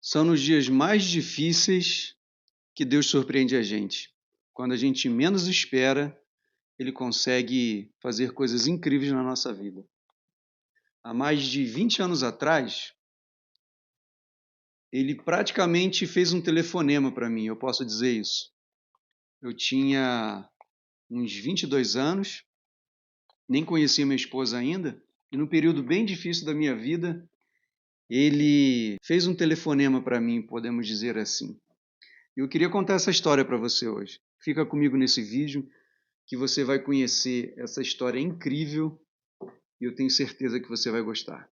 São nos dias mais difíceis que Deus surpreende a gente. Quando a gente menos espera, Ele consegue fazer coisas incríveis na nossa vida. Há mais de 20 anos atrás, Ele praticamente fez um telefonema para mim, eu posso dizer isso. Eu tinha uns 22 anos, nem conhecia minha esposa ainda, e num período bem difícil da minha vida, Ele fez um telefonema para mim, podemos dizer assim. Eu queria contar essa história para você hoje. Fica comigo nesse vídeo que você vai conhecer essa história incrível e eu tenho certeza que você vai gostar.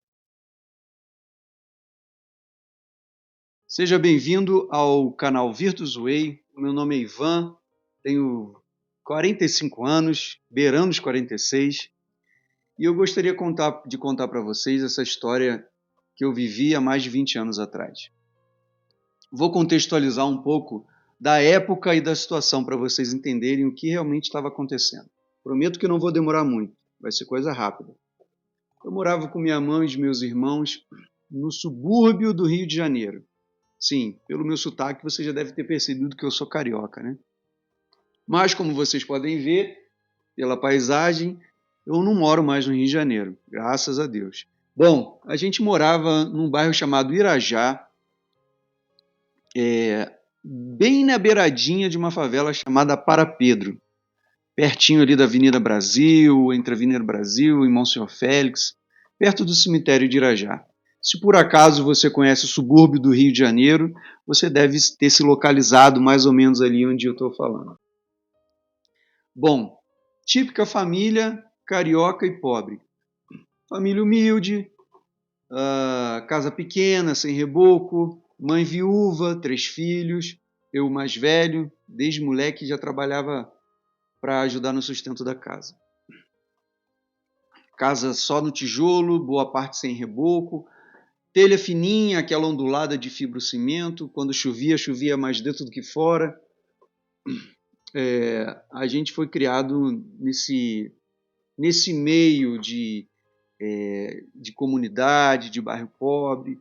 Seja bem-vindo ao canal Virtus Way. Meu nome é Ivan, tenho 45 anos, beirando os 46, e eu gostaria de contar para vocês essa história que eu vivi há mais de 20 anos atrás. Vou contextualizar um pouco da época e da situação para vocês entenderem o que realmente estava acontecendo. Prometo que não vou demorar muito, vai ser coisa rápida. Eu morava com minha mãe e meus irmãos no subúrbio do Rio de Janeiro. Sim, pelo meu sotaque você já deve ter percebido que eu sou carioca, né? Mas como vocês podem ver, pela paisagem, eu não moro mais no Rio de Janeiro, graças a Deus. Bom, a gente morava num bairro chamado Irajá, bem na beiradinha de uma favela chamada Para Pedro, pertinho ali da Avenida Brasil, entre a Avenida Brasil e Monsenhor Félix, perto do cemitério de Irajá. Se por acaso você conhece o subúrbio do Rio de Janeiro, você deve ter se localizado mais ou menos ali onde eu estou falando. Bom, típica família carioca e pobre. Família humilde, casa pequena, sem reboco, mãe viúva, 3 filhos, eu mais velho, desde moleque já trabalhava para ajudar no sustento da casa. Casa só no tijolo, boa parte sem reboco, telha fininha, aquela ondulada de fibrocimento, quando chovia, chovia mais dentro do que fora. A gente foi criado nesse meio de comunidade, de bairro pobre,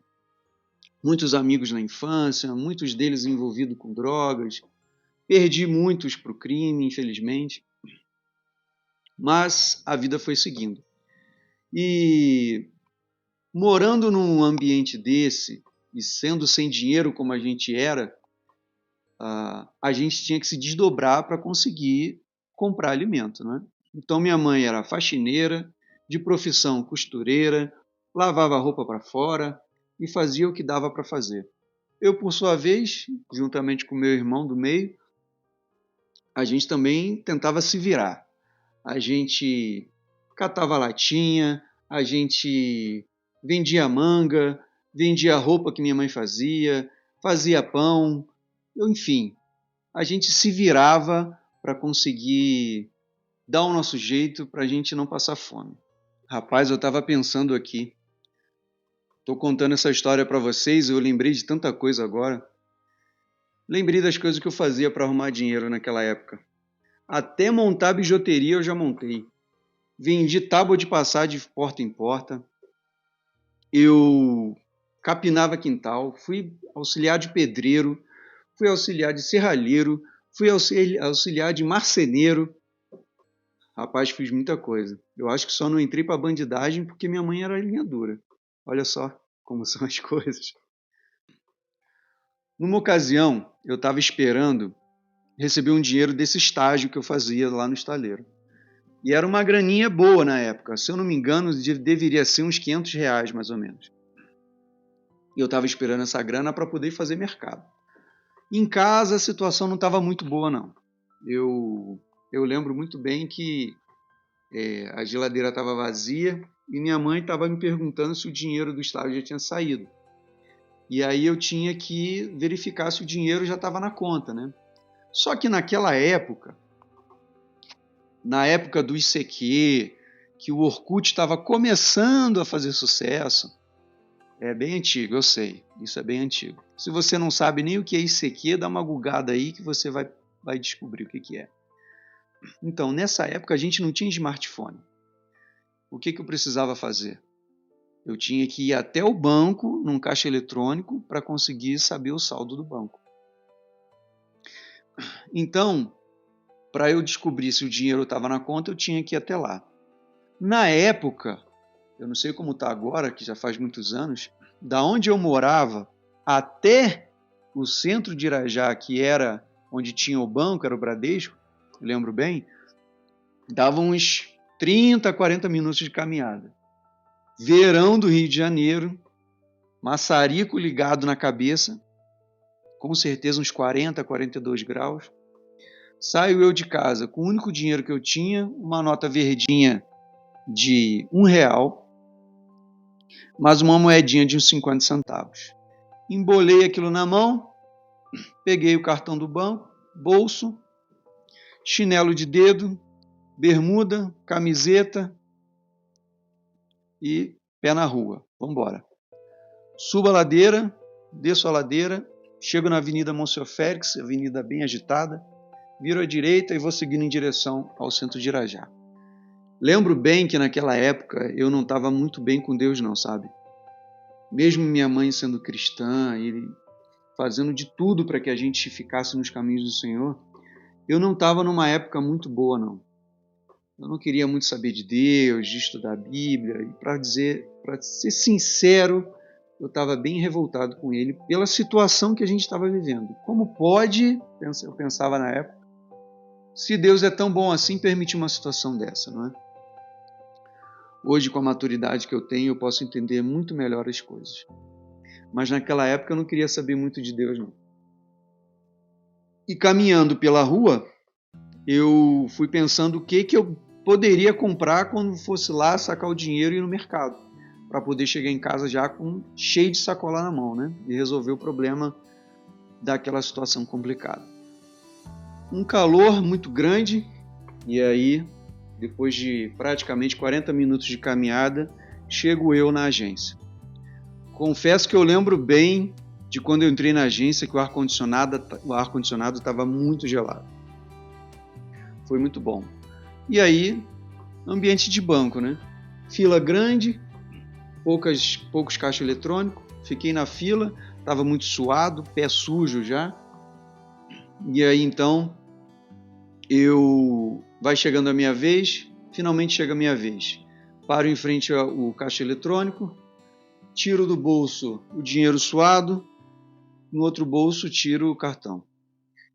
muitos amigos na infância, muitos deles envolvidos com drogas, perdi muitos para o crime, infelizmente, mas a vida foi seguindo. E morando num ambiente desse e sendo sem dinheiro como a gente era, a gente tinha que se desdobrar para conseguir comprar alimento, né? Então minha mãe era faxineira, de profissão costureira, lavava a roupa para fora e fazia o que dava para fazer. Eu, por sua vez, juntamente com meu irmão do meio, a gente também tentava se virar. A gente catava latinha, a gente vendia manga, vendia roupa que minha mãe fazia, fazia pão, enfim, a gente se virava para conseguir dar o nosso jeito para a gente não passar fome. Rapaz, eu estava pensando aqui, estou contando essa história para vocês, eu lembrei de tanta coisa agora. Lembrei das coisas que eu fazia para arrumar dinheiro naquela época. Até montar bijuteria eu já montei. Vendi tábua de passar de porta em porta. Eu capinava quintal, fui auxiliar de pedreiro, fui auxiliar de serralheiro, fui auxiliar de marceneiro. Rapaz, fiz muita coisa. Eu acho que só não entrei para bandidagem porque minha mãe era linha dura. Olha só como são as coisas. Numa ocasião, eu estava esperando receber um dinheiro desse estágio que eu fazia lá no estaleiro. E era uma graninha boa na época. Se eu não me engano, deveria ser uns R$ 500, mais ou menos. E eu estava esperando essa grana para poder fazer mercado. Em casa, a situação não estava muito boa, não. Eu lembro muito bem que a geladeira estava vazia e minha mãe estava me perguntando se o dinheiro do estágio já tinha saído. E aí eu tinha que verificar se o dinheiro já estava na conta, né? Só que naquela época, na época do ICQ, que o Orkut estava começando a fazer sucesso, é bem antigo, eu sei, isso é bem antigo. Se você não sabe nem o que é ICQ, dá uma gugada aí que você vai descobrir o que é. Então, nessa época, a gente não tinha smartphone. O que eu precisava fazer? Eu tinha que ir até o banco, num caixa eletrônico, para conseguir saber o saldo do banco. Então, para eu descobrir se o dinheiro estava na conta, eu tinha que ir até lá. Na época, eu não sei como está agora, que já faz muitos anos, da onde eu morava até o centro de Irajá, que era onde tinha o banco, era o Bradesco, lembro bem, dava uns 30, 40 minutos de caminhada. Verão do Rio de Janeiro, maçarico ligado na cabeça, com certeza uns 40, 42 graus. Saio eu de casa com o único dinheiro que eu tinha, uma nota verdinha de R$1, mais uma moedinha de uns 50 centavos. Embolei aquilo na mão, peguei o cartão do banco, bolso, chinelo de dedo, bermuda, camiseta e pé na rua. Vamos embora. Subo a ladeira, desço a ladeira, chego na Avenida Monsenhor Félix, avenida bem agitada, viro à direita e vou seguindo em direção ao centro de Irajá. Lembro bem que naquela época eu não estava muito bem com Deus não, sabe? Mesmo minha mãe sendo cristã, ele fazendo de tudo para que a gente ficasse nos caminhos do Senhor, eu não estava numa época muito boa não. Eu não queria muito saber de Deus, de estudar a Bíblia, e para ser sincero, eu estava bem revoltado com ele pela situação que a gente estava vivendo. Como pode, eu pensava na época, se Deus é tão bom assim, permitir uma situação dessa, não é? Hoje, com a maturidade que eu tenho, eu posso entender muito melhor as coisas. Mas naquela época eu não queria saber muito de Deus, não. E caminhando pela rua, eu fui pensando o que eu poderia comprar quando fosse lá sacar o dinheiro e ir no mercado, para poder chegar em casa já cheio de sacola na mão, né? E resolver o problema daquela situação complicada. Um calor muito grande, e aí, depois de praticamente 40 minutos de caminhada, chego eu na agência. Confesso que eu lembro bem de quando eu entrei na agência que o ar-condicionado estava muito gelado. Foi muito bom. E aí, ambiente de banco, né? Fila grande, poucos caixas eletrônicos, fiquei na fila, estava muito suado, pé sujo já. E aí então, vai chegando a minha vez, finalmente chega a minha vez. Paro em frente ao caixa eletrônico, tiro do bolso o dinheiro suado, no outro bolso tiro o cartão.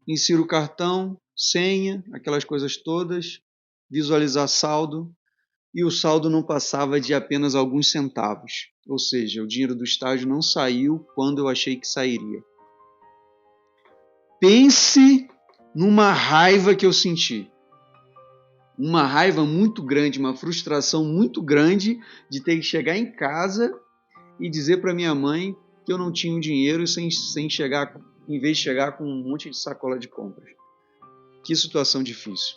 Insiro o cartão, senha, aquelas coisas todas, visualizar saldo, e o saldo não passava de apenas alguns centavos. Ou seja, o dinheiro do estágio não saiu quando eu achei que sairia. Pense numa raiva que eu senti. Uma raiva muito grande, uma frustração muito grande de ter que chegar em casa e dizer para minha mãe que eu não tinha o dinheiro sem chegar, em vez de chegar com um monte de sacola de compras. Que situação difícil.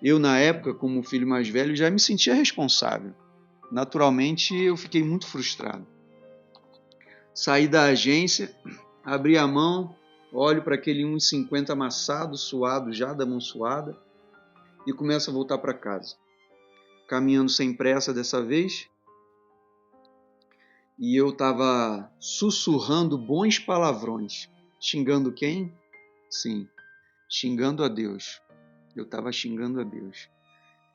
Eu, na época, como filho mais velho, já me sentia responsável. Naturalmente, eu fiquei muito frustrado. Saí da agência, abri a mão, olho para aquele 1,50 amassado, suado, já da mão suada, e começo a voltar para casa. Caminhando sem pressa dessa vez, e eu estava sussurrando bons palavrões. Xingando quem? Sim, xingando a Deus. Eu estava xingando a Deus.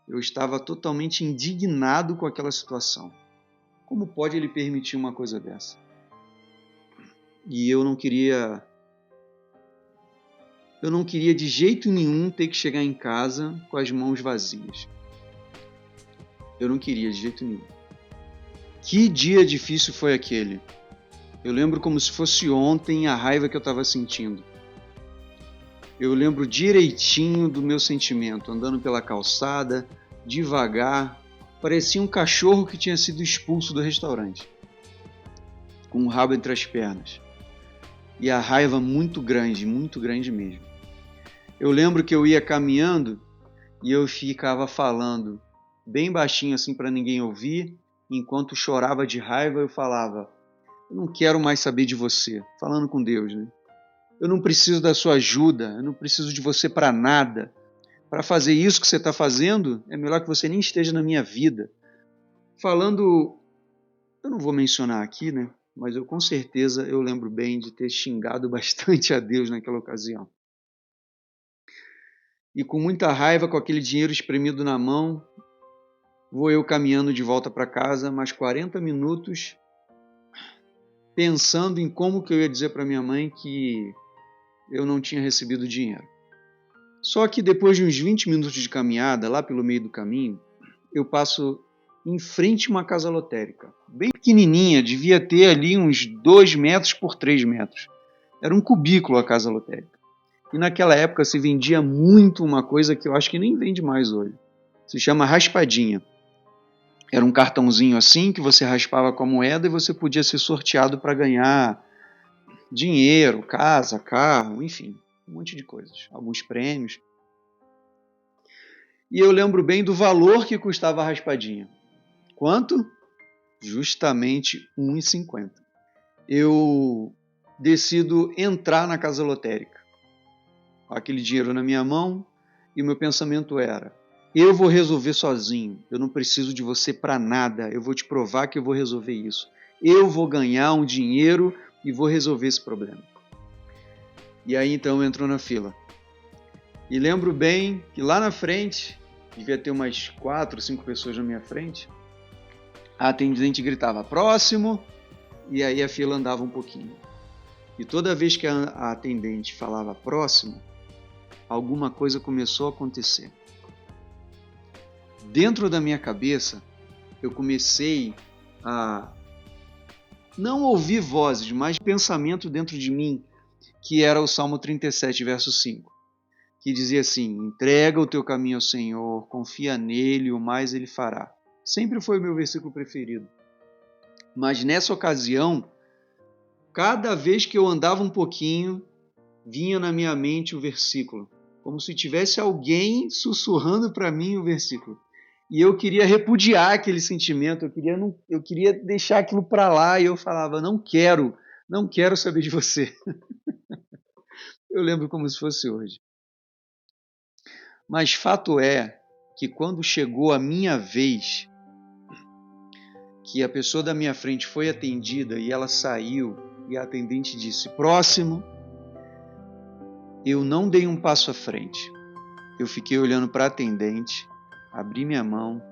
Eu estava totalmente indignado com aquela situação. Como pode ele permitir uma coisa dessa? E eu não queria de jeito nenhum ter que chegar em casa com as mãos vazias. Eu não queria de jeito nenhum. Que dia difícil foi aquele. Eu lembro como se fosse ontem a raiva que eu estava sentindo. Eu lembro direitinho do meu sentimento, andando pela calçada, devagar, parecia um cachorro que tinha sido expulso do restaurante, com o rabo entre as pernas. E a raiva muito grande mesmo. Eu lembro que eu ia caminhando e eu ficava falando bem baixinho assim para ninguém ouvir, enquanto chorava de raiva eu falava: eu não quero mais saber de você, falando com Deus, né? Eu não preciso da sua ajuda, eu não preciso de você para nada. Para fazer isso que você está fazendo, é melhor que você nem esteja na minha vida. Falando eu não vou mencionar aqui, né? Mas eu com certeza eu lembro bem de ter xingado bastante a Deus naquela ocasião. E com muita raiva, com aquele dinheiro espremido na mão, vou eu caminhando de volta para casa, mais 40 minutos, pensando em como que eu ia dizer para minha mãe que eu não tinha recebido dinheiro. Só que depois de uns 20 minutos de caminhada, lá pelo meio do caminho, eu passo em frente a uma casa lotérica, bem pequenininha, devia ter ali uns 2 metros por 3 metros. Era um cubículo a casa lotérica. E naquela época se vendia muito uma coisa que eu acho que nem vende mais hoje. Se chama raspadinha. Era um cartãozinho assim que você raspava com a moeda e você podia ser sorteado para ganhar dinheiro, casa, carro, enfim, um monte de coisas, alguns prêmios. E eu lembro bem do valor que custava a raspadinha. Quanto? Justamente R$ 1,50. Eu decido entrar na casa lotérica. Aquele dinheiro na minha mão e o meu pensamento era: eu vou resolver sozinho, eu não preciso de você para nada, eu vou te provar que eu vou resolver isso. Eu vou ganhar um dinheiro e vou resolver esse problema. E aí então eu entro na fila. E lembro bem que lá na frente, devia ter umas 4, 5 pessoas na minha frente, a atendente gritava próximo, e aí a fila andava um pouquinho. E toda vez que a atendente falava próximo, alguma coisa começou a acontecer. Dentro da minha cabeça, eu comecei a não ouvir vozes, mas pensamento dentro de mim, que era o Salmo 37, verso 5, que dizia assim: entrega o teu caminho ao Senhor, confia nele, o mais ele fará. Sempre foi o meu versículo preferido. Mas nessa ocasião, cada vez que eu andava um pouquinho, vinha na minha mente o versículo, como se tivesse alguém sussurrando para mim o versículo. E eu queria repudiar aquele sentimento, eu queria deixar aquilo para lá, e eu falava: não quero saber de você. Eu lembro como se fosse hoje. Mas fato é que quando chegou a minha vez, que a pessoa da minha frente foi atendida e ela saiu e a atendente disse próximo, eu não dei um passo à frente. Eu fiquei olhando para a atendente, abri minha mão,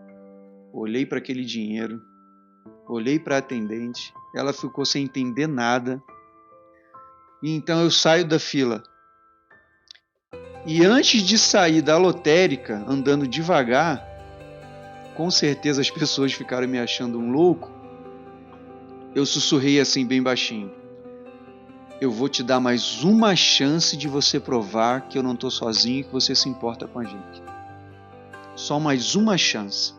olhei para aquele dinheiro, olhei para a atendente, ela ficou sem entender nada. E então eu saio da fila. E antes de sair da lotérica, andando devagar, com certeza as pessoas ficaram me achando um louco, eu sussurrei assim bem baixinho: eu vou te dar mais uma chance de você provar que eu não estou sozinho e que você se importa com a gente. Só mais uma chance.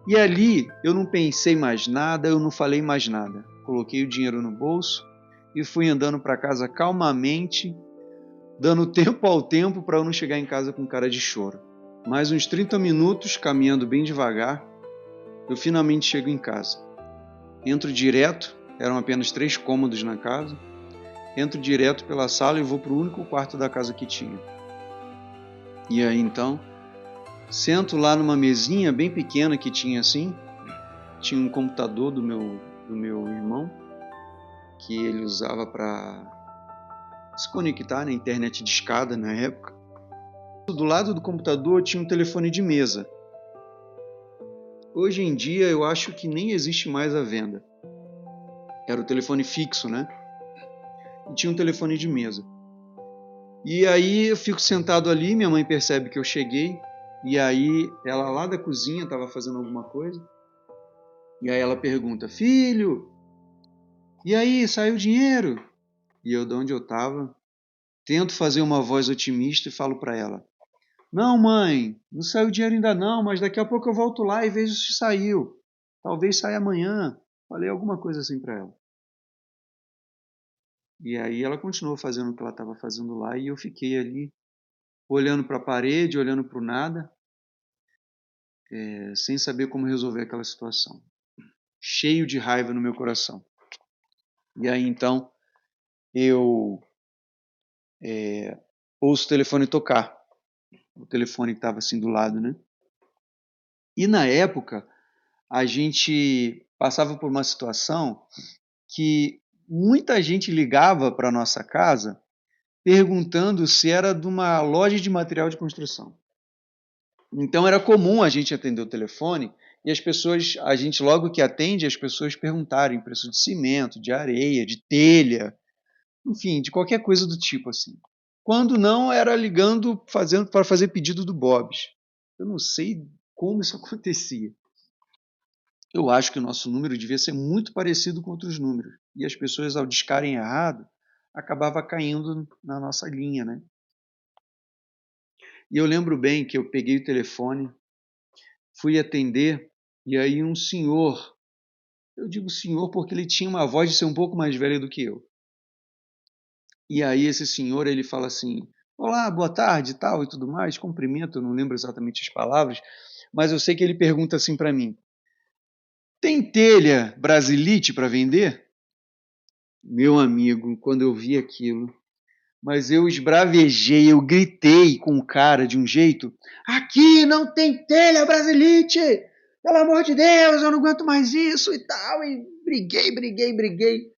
E ali eu não pensei mais nada, eu não falei mais nada. Coloquei o dinheiro no bolso e fui andando para casa calmamente, dando tempo ao tempo para eu não chegar em casa com cara de choro. Mais uns 30 minutos, caminhando bem devagar, eu finalmente chego em casa. Entro direto, eram apenas 3 cômodos na casa, entro direto pela sala e vou para o único quarto da casa que tinha. E aí então, sento lá numa mesinha bem pequena que tinha assim, tinha um computador do meu irmão, que ele usava para se conectar na internet de escada na época. Do lado do computador tinha um telefone de mesa. Hoje em dia eu acho que nem existe mais à venda. Era o telefone fixo, né? E tinha um telefone de mesa. E aí eu fico sentado ali, minha mãe percebe que eu cheguei, e aí ela lá da cozinha estava fazendo alguma coisa, e aí ela pergunta: filho, e aí, saiu o dinheiro? E eu, de onde eu estava, tento fazer uma voz otimista e falo para ela: não, mãe, não saiu o dinheiro ainda não, mas daqui a pouco eu volto lá e vejo se saiu. Talvez saia amanhã. Falei alguma coisa assim para ela. E aí ela continuou fazendo o que ela estava fazendo lá e eu fiquei ali olhando para a parede, olhando para o nada, sem saber como resolver aquela situação. Cheio de raiva no meu coração. E aí então eu ouço o telefone tocar. O telefone estava assim do lado, né? E na época a gente passava por uma situação que muita gente ligava para a nossa casa perguntando se era de uma loja de material de construção. Então era comum a gente atender o telefone e a gente logo que atende, as pessoas perguntarem preço de cimento, de areia, de telha, enfim, de qualquer coisa do tipo assim. Quando não, era ligando para fazer pedido do Bob's. Eu não sei como isso acontecia. Eu acho que o nosso número devia ser muito parecido com outros números. E as pessoas, ao discarem errado, acabavam caindo na nossa linha, né? E eu lembro bem que eu peguei o telefone, fui atender, e aí um senhor, eu digo senhor porque ele tinha uma voz de ser um pouco mais velho do que eu. E aí esse senhor, ele fala assim, olá, boa tarde e tal, e tudo mais, cumprimento, eu não lembro exatamente as palavras, mas eu sei que ele pergunta assim para mim, tem telha Brasilite para vender? Meu amigo, quando eu vi aquilo, mas eu esbravejei, eu gritei com o cara de um jeito, aqui não tem telha Brasilite, pelo amor de Deus, eu não aguento mais isso e tal, e briguei,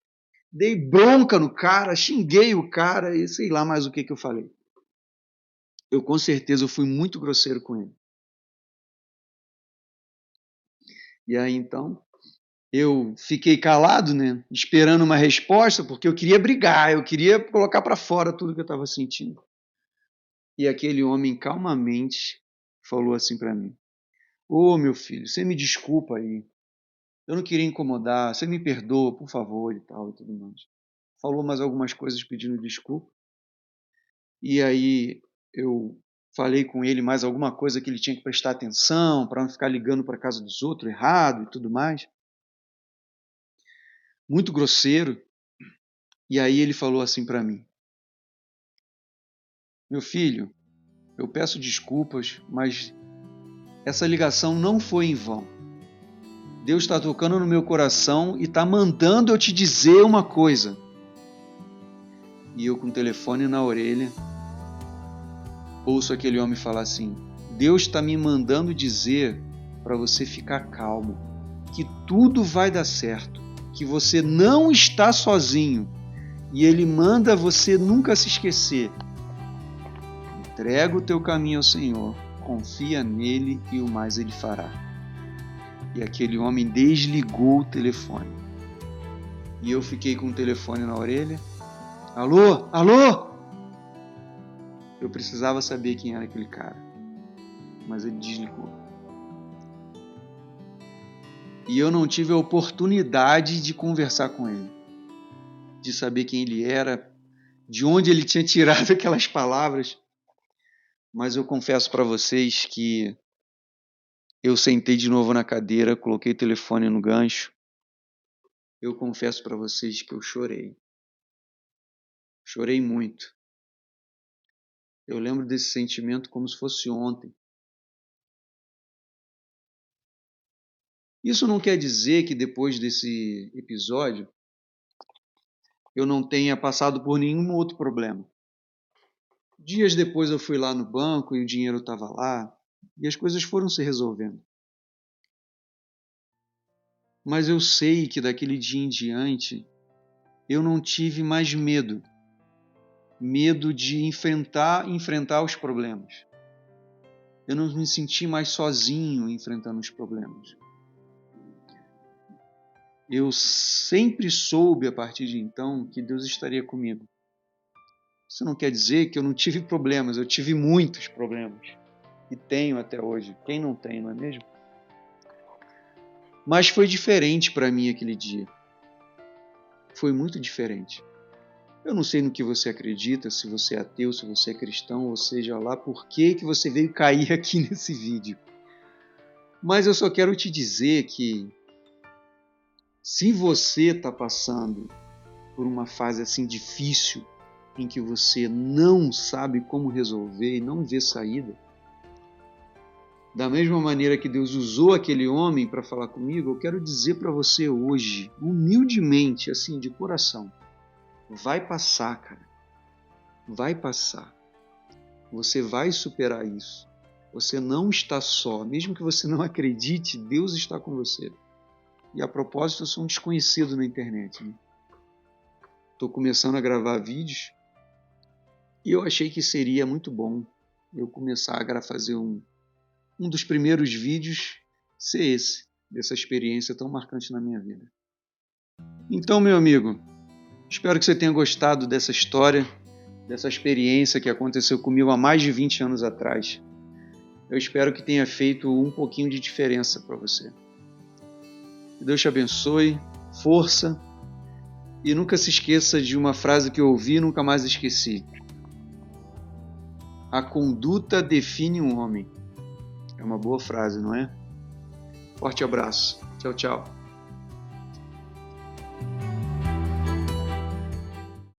dei bronca no cara, xinguei o cara e sei lá mais o que eu falei. Eu com certeza fui muito grosseiro com ele. E aí então, eu fiquei calado, né, esperando uma resposta, porque eu queria brigar, eu queria colocar para fora tudo que eu estava sentindo. E aquele homem calmamente falou assim para mim, ô meu filho, você me desculpa aí, eu não queria incomodar, você me perdoa, por favor, e tal, e tudo mais. Falou mais algumas coisas pedindo desculpa, e aí eu falei com ele mais alguma coisa que ele tinha que prestar atenção, para não ficar ligando para a casa dos outros errado e tudo mais. Muito grosseiro. E aí ele falou assim para mim, meu filho, eu peço desculpas, mas essa ligação não foi em vão. Deus está tocando no meu coração e está mandando eu te dizer uma coisa. E eu com o telefone na orelha, ouço aquele homem falar assim, Deus está me mandando dizer para você ficar calmo, que tudo vai dar certo, que você não está sozinho e Ele manda você nunca se esquecer. Entrega o teu caminho ao Senhor, confia nele e o mais Ele fará. E aquele homem desligou o telefone. E eu fiquei com o telefone na orelha. Alô? Alô? Eu precisava saber quem era aquele cara. Mas ele desligou. E eu não tive a oportunidade de conversar com ele. De saber quem ele era, de onde ele tinha tirado aquelas palavras. Mas eu confesso para vocês que eu sentei de novo na cadeira, coloquei o telefone no gancho. Eu confesso para vocês que eu chorei. Chorei muito. Eu lembro desse sentimento como se fosse ontem. Isso não quer dizer que depois desse episódio eu não tenha passado por nenhum outro problema. Dias depois eu fui lá no banco e o dinheiro estava lá e as coisas foram se resolvendo. Mas eu sei que daquele dia em diante eu não tive mais medo. Medo de enfrentar os problemas. Eu não me senti mais sozinho enfrentando os problemas. Eu sempre soube a partir de então que Deus estaria comigo. Isso não quer dizer que eu não tive problemas, eu tive muitos problemas. E tenho até hoje. Quem não tem, não é mesmo? Mas foi diferente para mim aquele dia. Foi muito diferente. Eu não sei no que você acredita, se você é ateu, se você é cristão, ou seja lá por que você veio cair aqui nesse vídeo. Mas eu só quero te dizer que se você está passando por uma fase assim difícil, em que você não sabe como resolver e não vê saída, da mesma maneira que Deus usou aquele homem para falar comigo, eu quero dizer para você hoje, humildemente, assim, de coração, vai passar, cara. Vai passar. Você vai superar isso. Você não está só. Mesmo que você não acredite, Deus está com você. E a propósito, eu sou um desconhecido na internet, né? Estou começando a gravar vídeos e eu achei que seria muito bom eu começar a fazer um dos primeiros vídeos ser esse, dessa experiência tão marcante na minha vida. Então, meu amigo, espero que você tenha gostado dessa história, dessa experiência que aconteceu comigo há mais de 20 anos atrás. Eu espero que tenha feito um pouquinho de diferença para você. Que Deus te abençoe, força, e nunca se esqueça de uma frase que eu ouvi e nunca mais esqueci. A conduta define um homem. É uma boa frase, não é? Forte abraço. Tchau, tchau.